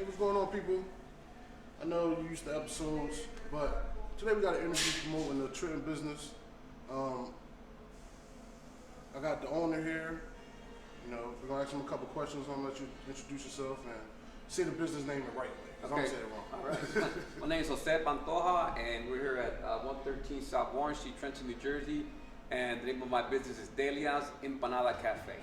Hey, what's going on, people? I know you used to episodes, but today we got an interview promoting the Trenton business. I got the owner here. You know, we're gonna ask him a couple questions. I'm gonna let you introduce yourself and say the business name the right way. Cause Okay. I'm saying it wrong. All right. My name is Jose Pantoja, and we're here at 113 South Warren Street, Trenton, New Jersey. And the name of my business is Delia's Empanada Cafe.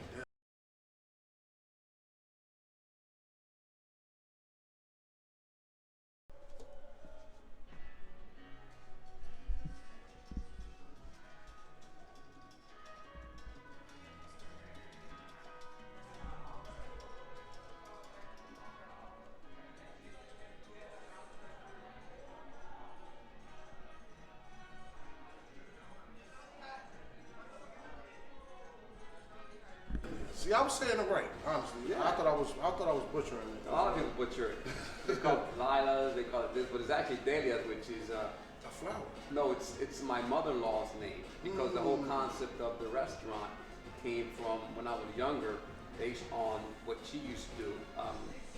See, I was saying it right, honestly. Yeah. I thought I was butchering it. A lot of people butcher it. They call it Lila's, they call it this, but it's actually Delia's, which is A flower. no, it's my mother-in-law's name because the whole concept of the restaurant came from when I was younger, based on what she used to do,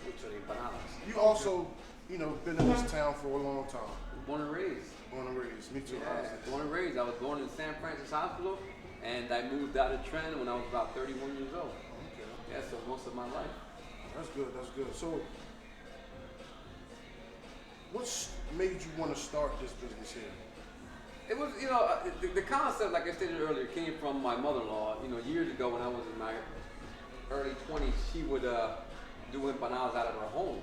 which are the empanadas. You also, you know, been in this town for a long time. Born and raised. Born and raised. Me too. Yeah, honestly. born and raised. I was born in San Francisco Hospital, and I moved out of Trenton when I was about 31 years old. Okay. Yeah, so most of my life. That's good. That's good. So, what's made you want to start this business here? It was, the concept, like I stated earlier, came from my mother-in-law. You know, years ago when I was in my early 20s, she would do empanadas out of her home,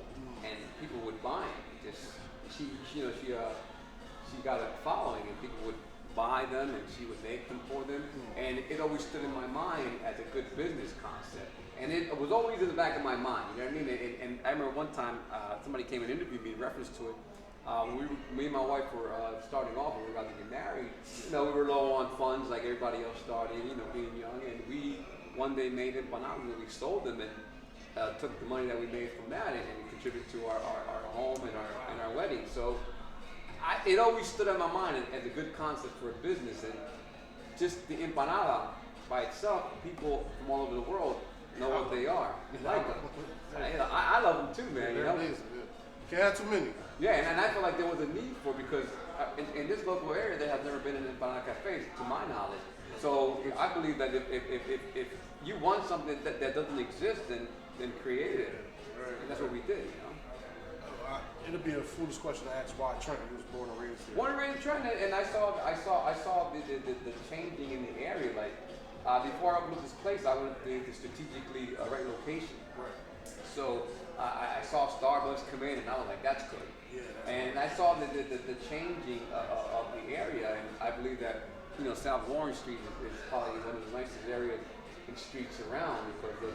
and people would buy them. She got a following, and people would buy them, and she would make them for them. And it always stood in my mind as a good business concept. And it was always in the back of my mind, you know what I mean? And I remember one time somebody came and interviewed me in reference to it. Me and my wife were starting off, and we were about to get married. You know, we were low on funds like everybody else started, you know, being young. And we one day made empanadas, and we sold them, and took the money that we made from that and contributed to our home and our wedding. So it always stood on my mind as a good concept for a business. And just the empanada by itself, people from all over the world know what they are. Like them. I love them too, man. You know? Can't have too many. Yeah, and I feel like there was a need for it because in this local area there has never been an empanada cafe, to my knowledge. So I believe that if you want something that doesn't exist, then create it. Right. And that's what we did, you know. It'd be a foolish question to ask why Trenton was born and raised here. Born and raised in Trenton, and I saw the changing in the area. Like before I opened up this place, I wanted to strategically right location. Right. So I saw Starbucks come in, and I was like, that's good. Yeah, And I saw the changing of the area, and I believe that South Warren Street is probably one of the nicest areas and streets around because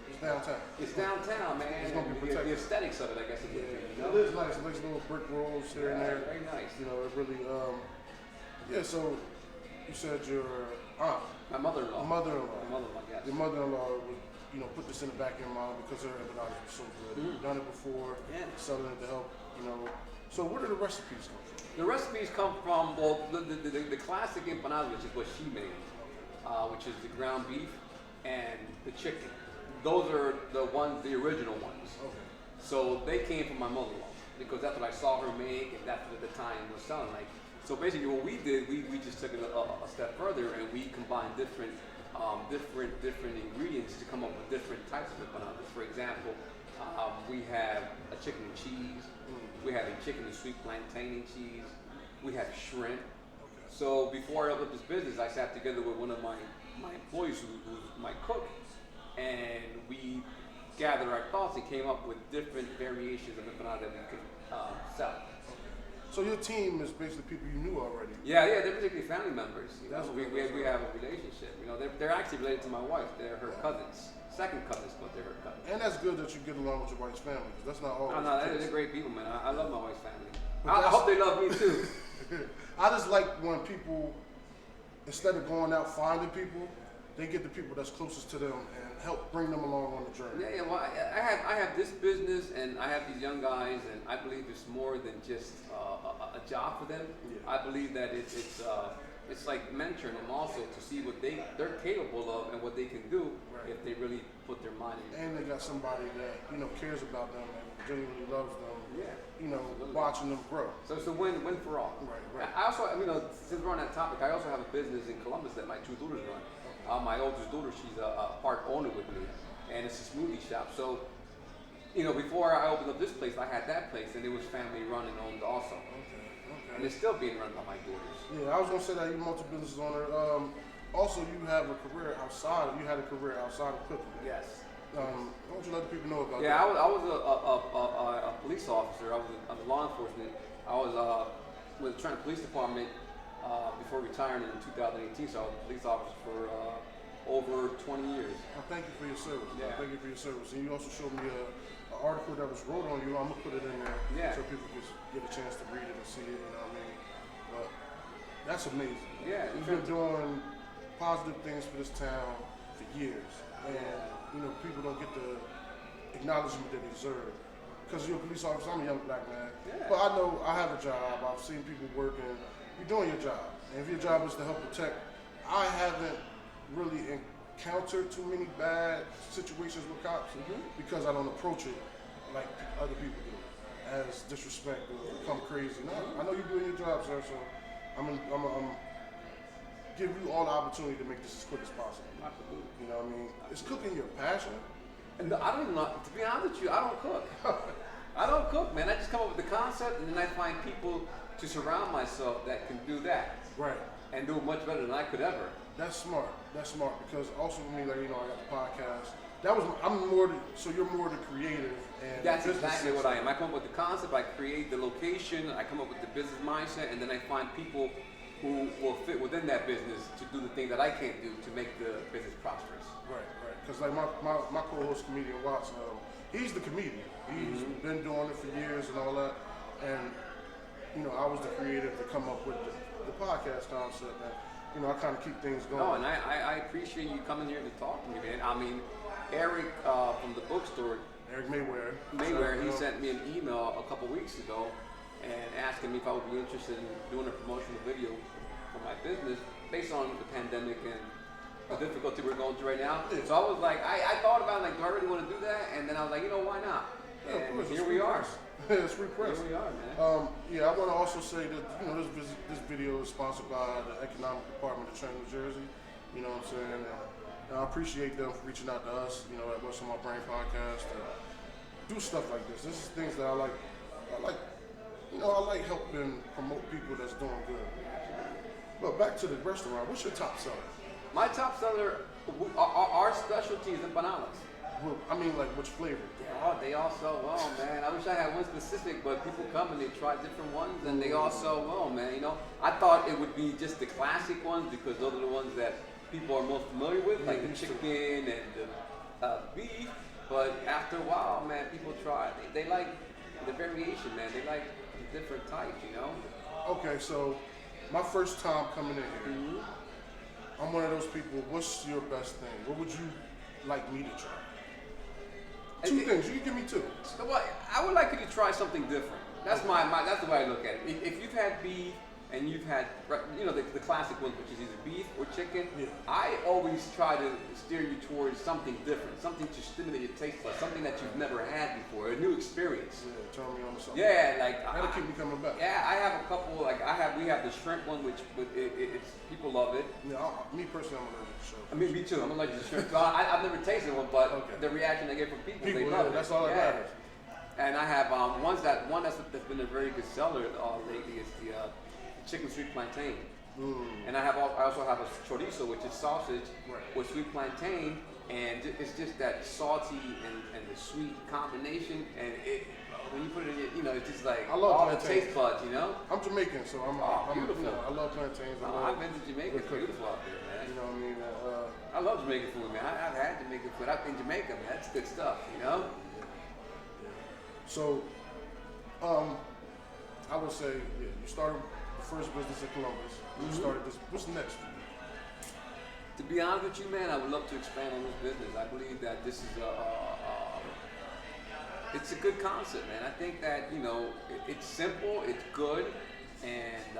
It's downtown. it's downtown, man. It's gonna be the protected. aesthetics of it, I guess. It is nice. It looks little brick rolls here and Yeah, there. very nice. You know, it really. Yeah. So you said your aunt, My mother-in-law. mother-in-law. My mother-in-law, yes. Your mother-in-law would, put this in the back of your mind because her empanadas were so good. You've done it before. Yeah. Selling it to help. So where do the recipes come from? The recipes come from the classic empanada, which is what she made, which is the ground beef and the chicken. Those are the original ones. Okay. So they came from my mother-in-law because that's what I saw her make, and that's what at the time was selling. Like, so basically, what we did, we just took it a step further, and we combined different ingredients to come up with different types of empanadas. For example, we have a chicken and cheese. We have a chicken and sweet plantain and cheese. We have shrimp. Okay. So before I opened up this business, I sat together with one of my employees who's my cook, and we gathered our thoughts and came up with different variations of empanada that we could sell. So your team is basically people you knew already. Yeah, they're particularly family members. That's We have a relationship. They're actually related to my wife. They're her cousins, second cousins, but they're her cousins. And that's good that you get along with your wife's family because that's not always. No, the case. they're great people, man. I love my wife's family. But I hope they love me too. I just like when people, instead of going out finding people, they get the people that's closest to them and help bring them along on the journey. Yeah. Well, I have this business, and I have these young guys, and I believe it's more than just a job for them. Yeah. I believe that it's it's like mentoring them also to see what they're capable of and what they can do if they really put their mind in it. And they got somebody that cares about them and genuinely loves them. Yeah. Watching them grow. So it's a win for all. Right. I also, since we're on that topic, I also have a business in Columbus that my two daughters run. My oldest daughter, she's a part owner with me, and it's a smoothie shop. So, before I opened up this place, I had that place, and it was family run and owned also. Okay. And it's still being run by my daughters. Yeah, I was gonna say that you're multi-business owner. Also, you have a career outside. You had a career outside of cooking. Yes. Why don't you let the people know about Yeah, that? I was a police officer. I was in law enforcement. I was with the Trenton Police Department before retiring in 2018. So I was a police officer for over 20 years. Well, thank you for your service. Yeah. Thank you for your service. And you also showed me an article that was wrote on you. I'm gonna put it in there so people can get a chance to read it and see it. You know what I mean? But that's amazing. Yeah, you've been doing positive things for this town for years, and people don't get the acknowledgement they deserve. Because you're a police officer, I'm a young black man. Yeah. But I know I have a job. I've seen people working. You're doing your job, and if your job is to help protect, I haven't really encountered too many bad situations with cops because I don't approach it like other people do, as disrespect or come crazy. No, I know you're doing your job, sir. So I'm give you all the opportunity to make this as quick as possible. Absolutely. You know what I mean? Is cooking your passion? And I don't even know, to be honest with you, I don't cook. I don't cook, man. I just come up with the concept, and then I find people to surround myself that can do that. Right. And do it much better than I could ever. That's smart. That's smart because also for me, I got the podcast. So you're more the creative and that's exactly what I am. I come up with the concept, I create the location, I come up with the business mindset, and then I find people who will fit within that business to do the thing that I can't do to make the business prosperous. Right. Because like my co-host comedian Watts, he's the comedian. He's been doing it for years and all that, and I was the creative to come up with the podcast concept, and I kind of keep things going. No, and I appreciate you coming here to talk to me, man. I mean, Eric from the bookstore, Eric Mayweather, he sent me an email a couple weeks ago and asking me if I would be interested in doing a promotional video for my business based on the pandemic and the difficulty we're going through right now. Yeah. So I was like, I thought about do I really want to do that? And then I was like, why not? Yeah, and here we are. It's free press. Here we are, man. I want to also say that this video is sponsored by the Economic Department of Trenton, New Jersey. You know what I'm saying? And I appreciate them for reaching out to us. At What's on My Brain podcast to do stuff like this. This is things that I like. I like helping promote people that's doing good. But back to the restaurant. What's your top seller? My top seller, our specialty is empanadas. Well, I mean, like which flavor? Oh, they all sell well, man. I wish I had one specific, but people come and they try different ones, and they all sell well, man. I thought it would be just the classic ones because those are the ones that people are most familiar with, like the chicken and the beef. But after a while, man, people try. They like the variation, man. They like the different types, Okay, so my first time coming in here, I'm one of those people. What's your best thing? What would you like me to try? Two things. You can give me two. Well, I would like you to try something different. That's that's the way I look at it. If you've had beef and you've had the classic ones, which is either beef or chicken, I always try to steer you towards something different, something to stimulate your taste buds, something that you've never had before, a new experience. Yeah, turn me on to something. Yeah, that'll keep me coming back. Yeah, I have a couple. We have the shrimp one, which it's people love it. Yeah, me personally, I'm allergic to shrimp. I mean, me too. I'm allergic to shrimp. So I've never tasted one, but the reaction I get from people they love it. That's all that matters. And I have one that's been a very good seller lately is the chicken sweet plantain. And I also have a chorizo, which is sausage with sweet plantain, and it's just that salty and the sweet combination. And when you put it in, it's just like all the taste buds, I'm Jamaican, so I'm beautiful. I love plantains. I've been to Jamaica. It's beautiful out there, man. You know what I mean? I love Jamaican food, man. I've had Jamaican food. I've been in Jamaica, man. That's good stuff, So, I would say, you started the first business in Columbus. You started this. What's next for you? To be honest with you, man, I would love to expand on this business. I believe that this is it's a good concept, man. I think that it's simple, it's good, and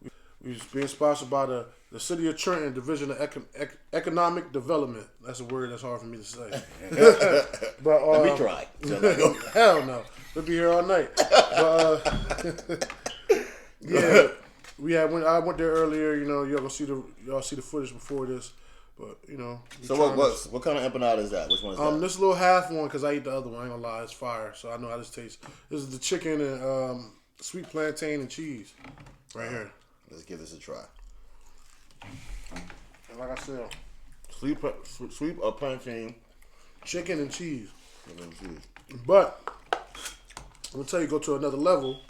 We're being sponsored by the City of Trenton Division of Economic Development. That's a word that's hard for me to say. But Let me try. Hell no. We'll be here all night. But yeah, I went there earlier. You know, y'all see the footage before this. But you know. So what kind of empanada is that? Which one is that? This little half one because I eat the other one. I ain't gonna lie, it's fire. So I know how this tastes. This is the chicken and sweet plantain and cheese, right here. Let's give this a try. And like I said, Sweet plantain, chicken and cheese. and cheese. But I'm gonna tell you, go to another level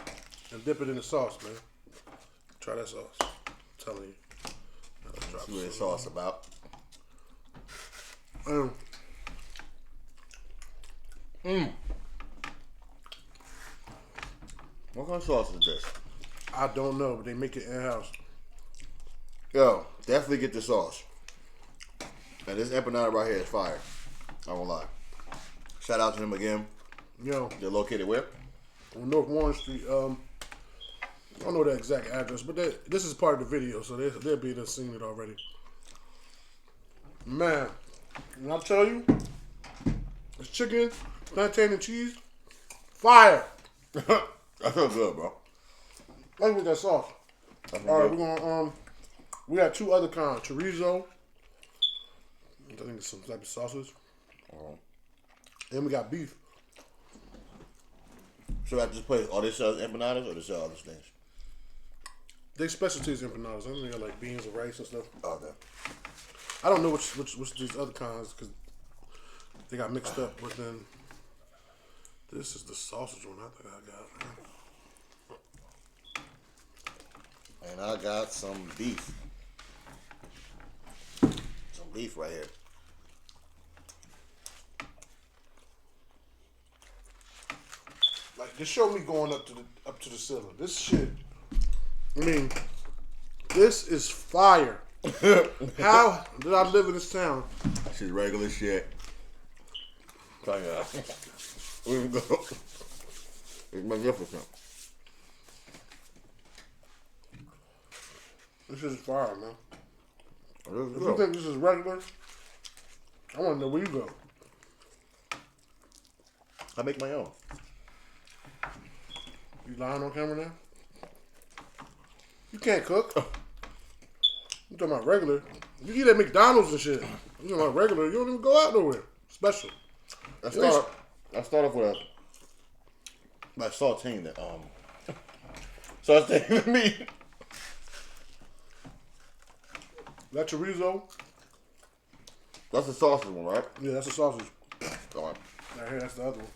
and dip it in the sauce, man. Try that sauce. I'm telling you. See what the sauce about. What kind of sauce is this? I don't know, but they make it in house. Yo, definitely get the sauce. And this empanada right here is fire. I won't lie. Shout out to them again. Yo, They're located where? on North Warren Street. I don't know the exact address, but this is part of the video, so they'll be there seeing it already. Man, when I tell you, it's chicken, plantain, and cheese, fire. I feel good, bro. Let's get that sauce. All right, we're gonna we got two other kinds, chorizo. I think it's some type of sausage. And we got beef. So at this place, are they sell empanadas or they sell other things? They specialties empanadas. I think they got like beans and rice and stuff. Okay. I don't know which these other kinds because they got mixed up. But then this is the sausage one I think I got. And I got some beef. Some beef right here. Like, just show me going up to the ceiling. This shit. I mean, this is fire. How did I live in this town? This is regular shit. Tell you that. Here we go. It's magnificent. This is fire, man. It is If good. you think this is regular, I want to know where you go. I make my own. You lying on camera now? You can't cook. You talking about regular? You eat at McDonald's and shit. You talking about regular? You don't even go out nowhere. Special. I start off with by sauteing the sauteing the meat. That chorizo. That's the sausage one, right? Yeah, that's the sausage. All right. Right here, that's the other one.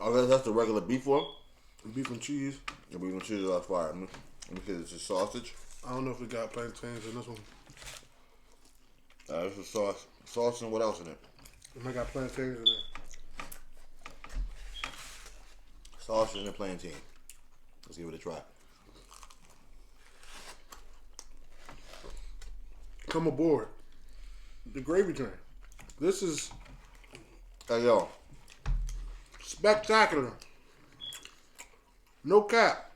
Okay, that's the regular beef one. Beef and cheese. And we're gonna choose it off fire. Because it's a sausage. I don't know if we got plantains in this one. This is sauce. Sauce and what else in it? We might got plantains in it. Sausage and a plantain. Let's give it a try. Come aboard. The gravy train. This is Hey yo, spectacular. No cap.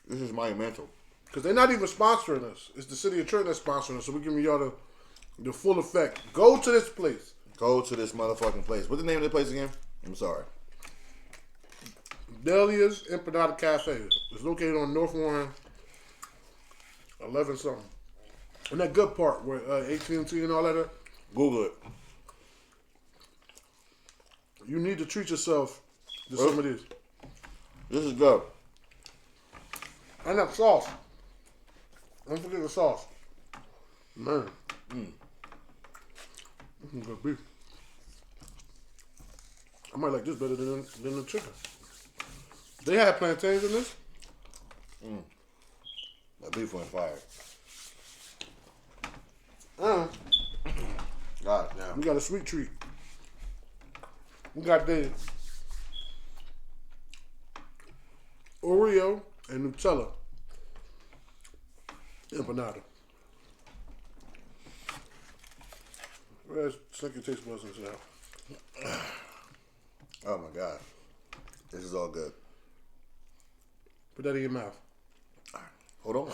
this is monumental. Because they're not even sponsoring us. It's the city of Trenton that's sponsoring us. So we're giving y'all the full effect. Go to this place. Go to this motherfucking place. What's the name of the place again? I'm sorry. Delia's Empanada Cafe. It's located on North Warren, 11 something. And that good part where AT&T and all that are. Google it. You need to treat yourself to some of this. This is good. And that sauce. Don't forget the sauce. Man. This is good beef. I might like this better than the chicken. They had plantains in this. That beef went fire. And God damn. we got a sweet treat. We got the Oreo and Nutella empanada. Where's second taste buds now? Oh my God. This is all good. Put that in your mouth. All right. Hold on.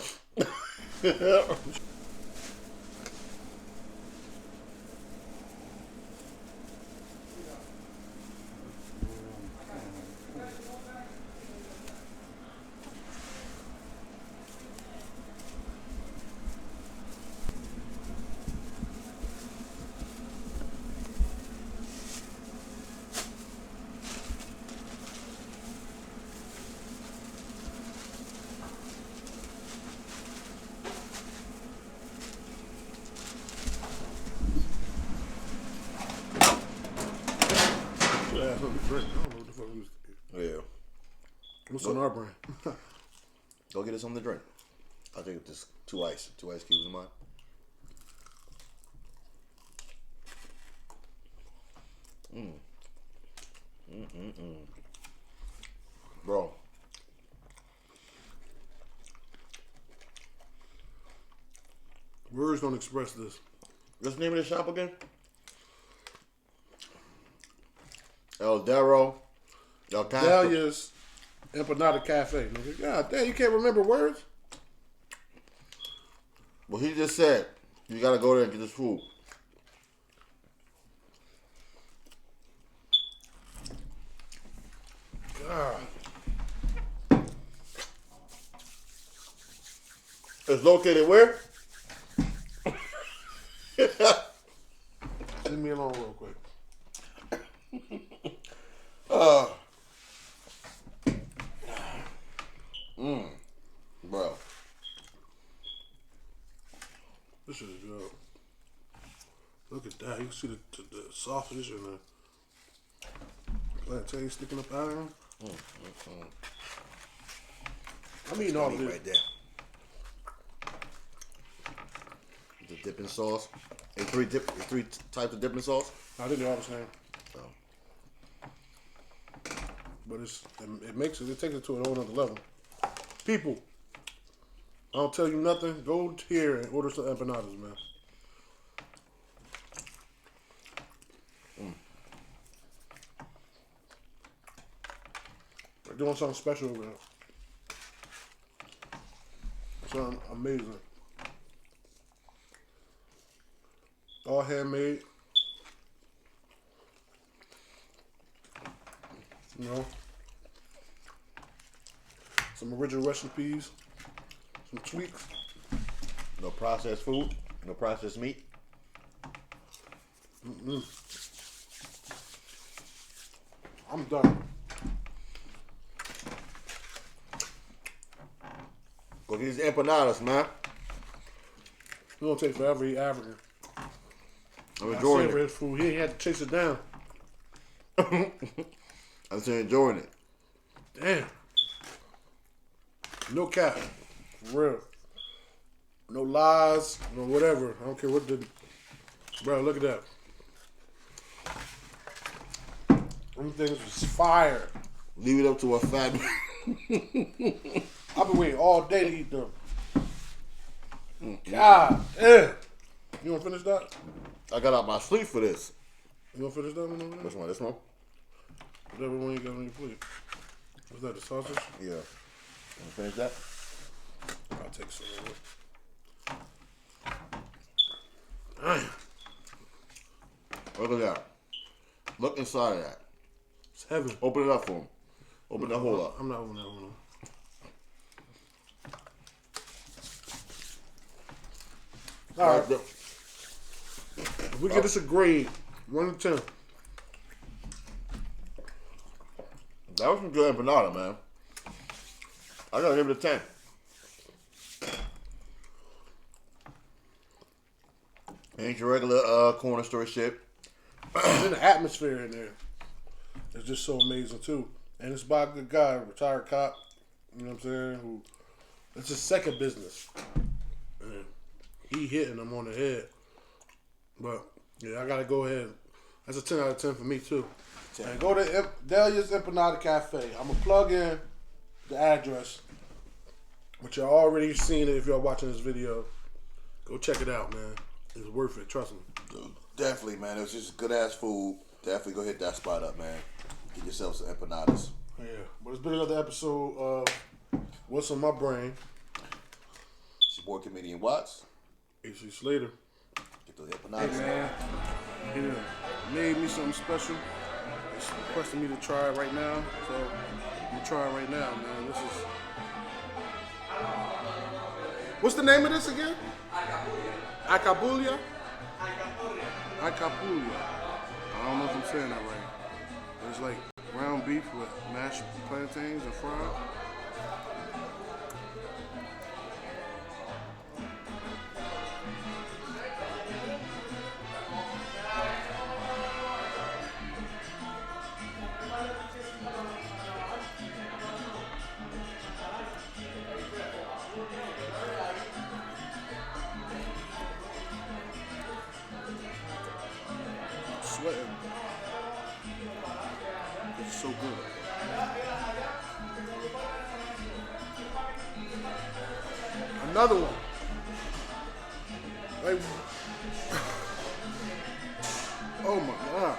Yeah, something to drink. I don't know what the fuck we was. Yeah. What's on our brand? Go get us something to drink. I think just two ice cubes in mine. Bro. Words don't express this. What's the name of the shop again? El Dero. El Castro. Delia's Empanada Cafe. Nigga. God damn, you can't remember words? Well, he just said you gotta go there and get this food. God. It's located where? Leave me alone real quick. Bro. This shit is good. Look at that. You can see the sausage and the plantain sticking up out of him. I'm eating all of Meat this. right there. The dipping sauce. Three types of dipping sauce. I think they're all the same. Oh. But it makes it takes it to a whole other level. People, I don't tell you nothing. Go here and order some empanadas, man. They're doing something special over there. Something amazing. All handmade. You know, some original recipes, some tweaks. No processed food. No processed meat. I'm done. Go get these empanadas, man. It's gonna take forever to eat African. I'm I enjoying savor it. his food. He had to chase it down. I'm still enjoying it. Damn. No cap. For real. No lies. No whatever. I don't care what the. Bro, look at that. Them things was fire. Leave it up to a fat man. I've been waiting all day to eat them. God damn. You want to finish that? I got out my sleep for this. You want to finish that one over there? Which one? This one? Whatever one you got on your plate. What's that, the sausage? Yeah. Want to finish that? I'll take some of it. Damn. Look at that. Look inside of that. It's heaven. Open it up for him. Open the hole up. I'm not opening that one up. All right. If we get this a grade, 1 to 10. That was some good empanada, man. I gotta give it a 10. Ain't your regular corner store shit. And the atmosphere in there is just so amazing too. And it's by a good guy, a retired cop. You know what I'm saying? Who it's his second business. And he hitting them on the head. But yeah, I gotta go ahead. That's a 10 out of 10 for me too. 10. And go to Delia's Empanada Cafe. I'm gonna plug in the address, which y'all already seen it if y'all watching this video. Go check it out, man. It's worth it. Trust me. Dude, definitely, man. It was just good ass food. Definitely go hit that spot up, man. Get yourself some empanadas. Yeah, but it's been another episode of What's on My Brain. your boy Comedian Watts. AC Slater. Get those empanadas. Hey man, he done made me something special. It's requesting me to try it right now, so I'm gonna try it right now, man. This is. What's the name of this again? Acabulia. Acabulia. I don't know if I'm saying that right. It's like ground beef with mashed plantains and fried. Sweating. It's so good. Another one. Like, oh my God.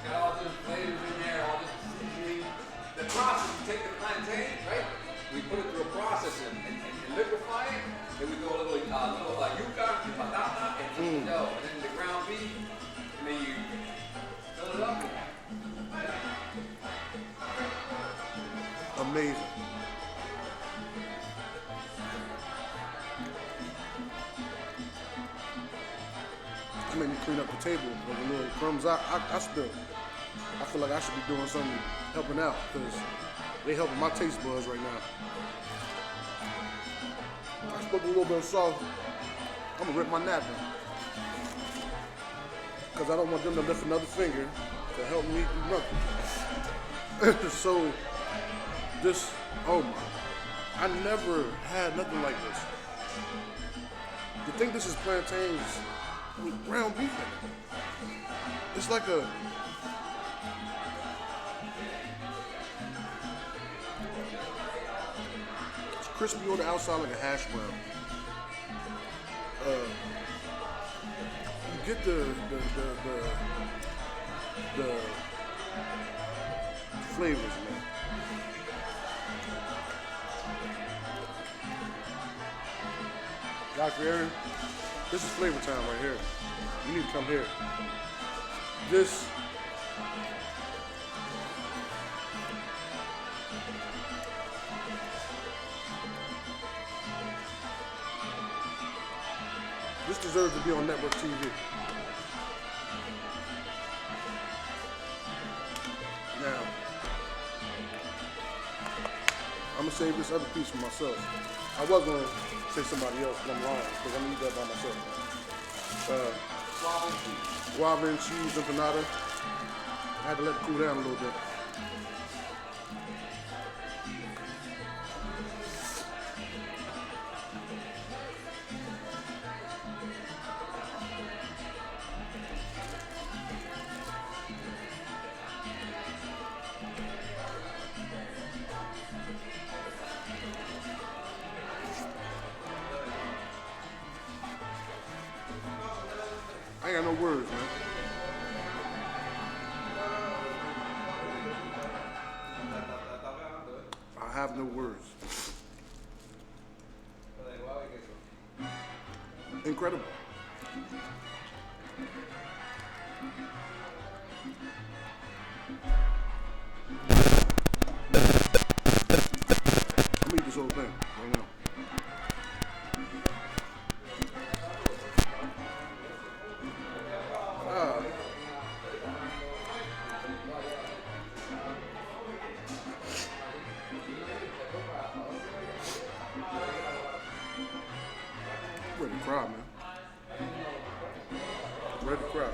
Got all those flavors in there, all this seasoning. The process, you take the plantain, right? We put it through a process and liquefy it. Then we throw a little yuca, patata, and dough. And then the ground beef. And then you fill it up. Amazing. I made me clean up the table with the little crumbs I spilled. I feel like I should be doing something helping out because they helping my taste buds right now. I spilled a little bit of salt. I'm gonna rip my napkin because I don't want them to lift another finger to help me do nothing. So this, oh my, I never had nothing like this. You think this is plantains with ground beef in it? It's like a, it's crispy on the outside like a hash brown. You get the flavors, man. Dr. Aaron, this is flavor time right here. You need to come here. This deserves to be on network TV. Now, I'm gonna save this other piece for myself. I was gonna say somebody else, but I'm lying because I'm gonna eat that by myself. Guava and cheese empanada. I had to let it cool down a little bit. I ain't got no words, man. I have no words. Incredible. I'm gonna eat this whole thing right now. Ready to cry, man. Ready to cry.